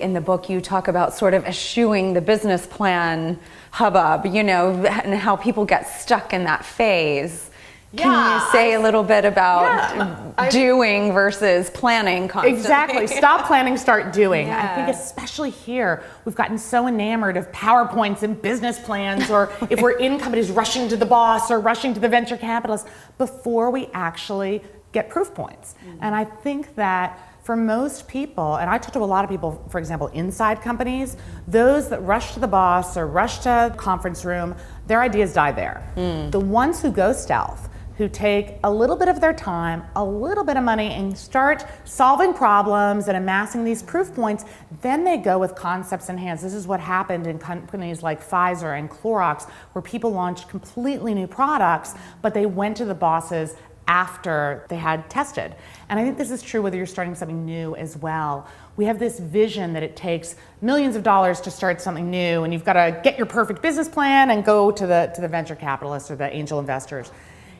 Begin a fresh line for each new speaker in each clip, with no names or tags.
in the book you talk about sort of eschewing the business plan hubbub, and how people get stuck in that phase. Can you say a little bit about doing versus planning constantly?
Exactly. Stop planning, start doing. I think especially here, we've gotten so enamored of PowerPoints and business plans, or if we're in companies, rushing to the boss or rushing to the venture capitalist before we actually get proof points. And I think that for most people, and I talk to a lot of people, for example, inside companies, those that rush to the boss or rush to the conference room, their ideas die there. The ones who go stealth, who take a little bit of their time, a little bit of money, and start solving problems and amassing these proof points, then they go with concepts in hands. This is what happened in companies like Pfizer and Clorox, where people launched completely new products, but they went to the bosses after they had tested. And I think this is true whether you're starting something new as well. We have this vision that it takes millions of dollars to start something new, and you've got to get your perfect business plan and go to the venture capitalists or the angel investors.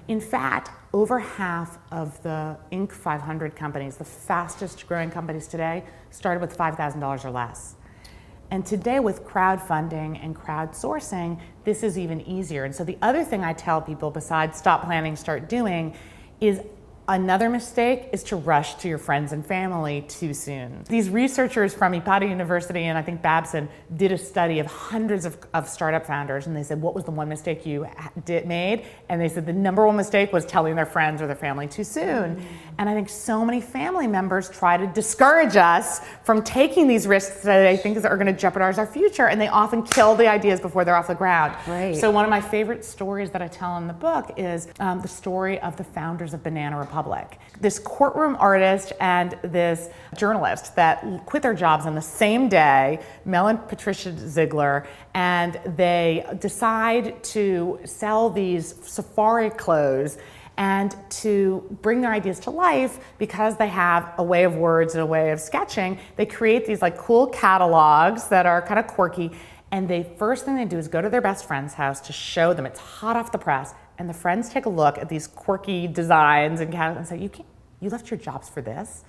In fact, over half of the Inc. 500 companies, the fastest growing companies today, started with $5,000 or less. And today with crowdfunding and crowdsourcing, this is even easier. And so the other thing I tell people besides stop planning, start doing, is another mistake is to rush to your friends and family too soon. These researchers from Ipada University and I think Babson did a study of hundreds of startup founders, and they said, what was the one mistake you made? And they said the number one mistake was telling their friends or their family too soon. And I think so many family members try to discourage us from taking these risks that they think are going to jeopardize our future, and they often kill the ideas before they're off the ground.
Right.
So one of my favorite stories that I tell in the book is the story of the founders of Banana Republic. This courtroom artist and this journalist that quit their jobs on the same day, Mel and Patricia Ziegler, and they decide to sell these safari clothes and to bring their ideas to life. Because they have a way of words and a way of sketching, they create these like cool catalogs that are kind of quirky. And the first thing they do is go to their best friend's house to show them. It's hot off the press. And the friends take a look at these quirky designs and say, you left your jobs for this?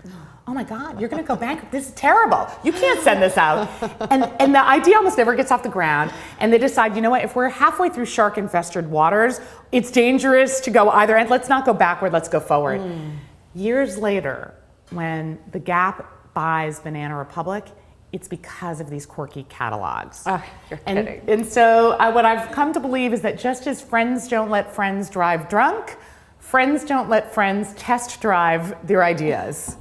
Oh my God, you're gonna go bankrupt. This is terrible. You can't send this out. And the idea almost never gets off the ground. And they decide, you know what, if we're halfway through shark-infested waters, it's dangerous to go either end. Let's not go backward, let's go forward. Years later, when the Gap buys Banana Republic, it's because of these quirky catalogs.
Oh, you're kidding.
And so what I've come to believe is that just as friends don't let friends drive drunk, friends don't let friends test drive their ideas.